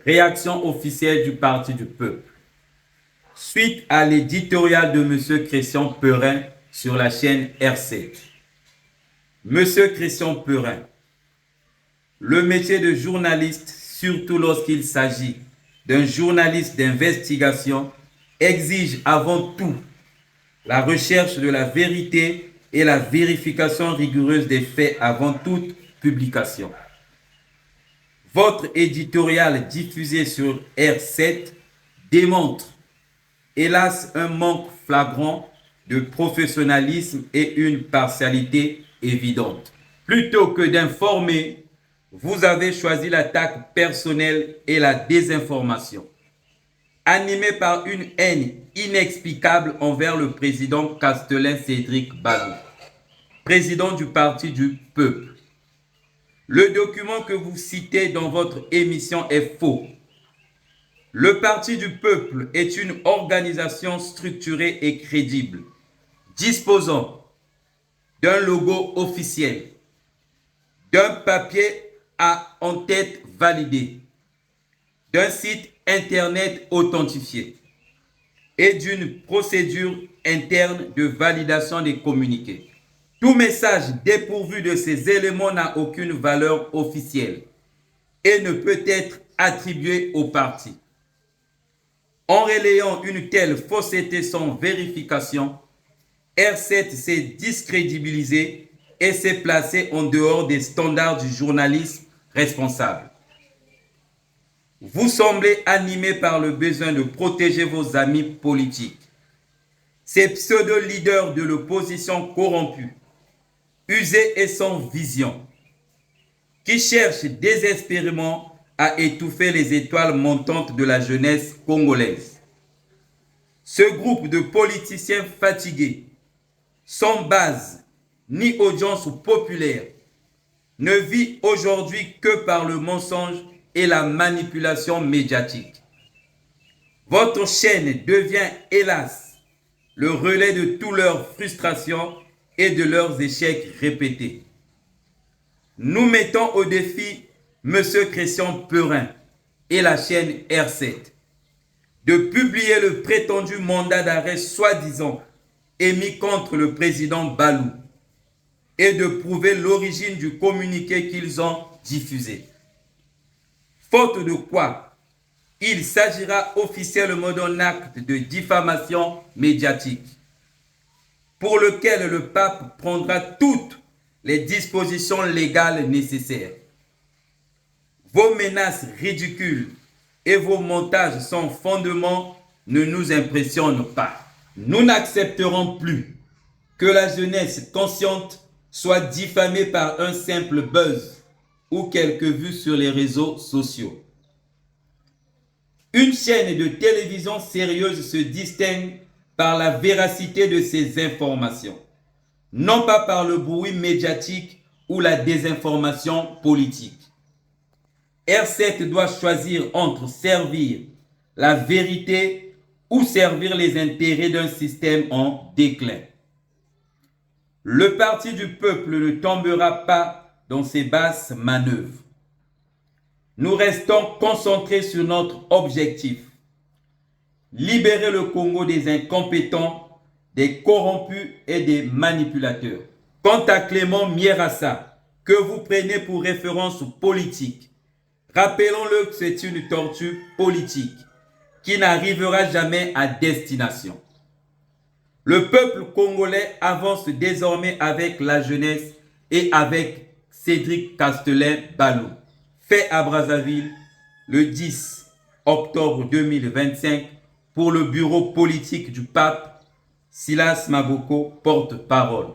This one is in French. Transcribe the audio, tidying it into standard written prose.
Réaction officielle du Parti du Peuple. Suite à l'éditorial de M. Christian Perrin sur la chaîne R7. M. Christian Perrin, le métier de journaliste, surtout lorsqu'il s'agit d'un journaliste d'investigation, exige avant tout la recherche de la vérité et la vérification rigoureuse des faits avant toute publication. Votre éditorial diffusé sur R7 démontre, hélas, un manque flagrant de professionnalisme et une partialité évidente. Plutôt que d'informer, vous avez choisi l'attaque personnelle et la désinformation. Animé par une haine inexplicable envers le président Castelin Cédric Balou, président du Parti du Peuple. Le document que vous citez dans votre émission est faux. Le Parti du Peuple est une organisation structurée et crédible, disposant d'un logo officiel, d'un papier à en-tête validé, d'un site internet authentifié et d'une procédure interne de validation des communiqués. Tout message dépourvu de ces éléments n'a aucune valeur officielle et ne peut être attribué au parti. En relayant une telle fausseté sans vérification, R7 s'est discrédibilisé et s'est placé en dehors des standards du journalisme responsable. Vous semblez animé par le besoin de protéger vos amis politiques. Ces pseudo-leaders de l'opposition corrompus, usés et sans vision, qui cherchent désespérément à étouffer les étoiles montantes de la jeunesse congolaise. Ce groupe de politiciens fatigués, sans base ni audience populaire, ne vit aujourd'hui que par le mensonge et la manipulation médiatique. Votre chaîne devient, hélas, le relais de toutes leurs frustrations et de leurs échecs répétés. Nous mettons au défi M. Christian Perrin et la chaîne R7 de publier le prétendu mandat d'arrêt soi-disant émis contre le président Balou et de prouver l'origine du communiqué qu'ils ont diffusé. Faute de quoi, il s'agira officiellement d'un acte de diffamation médiatique pour lequel le pape prendra toutes les dispositions légales nécessaires. Vos menaces ridicules et vos montages sans fondement ne nous impressionnent pas. Nous n'accepterons plus que la jeunesse consciente soit diffamée par un simple buzz ou quelques vues sur les réseaux sociaux. Une chaîne de télévision sérieuse se distingue par la véracité de ses informations, non pas par le bruit médiatique ou la désinformation politique. R7 doit choisir entre servir la vérité ou servir les intérêts d'un système en déclin. Le Parti du Peuple ne tombera pas dans ces basses manœuvres. Nous restons concentrés sur notre objectif. Libérer le Congo des incompétents, des corrompus et des manipulateurs. Quant à Clément Mierassa, que vous prenez pour référence politique, rappelons-le que c'est une tortue politique qui n'arrivera jamais à destination. Le peuple congolais avance désormais avec la jeunesse et avec Cédric Castelin Balou. Fait à Brazzaville le 10 octobre 2025 pour le bureau politique du pape, Silas Maboko, porte-parole.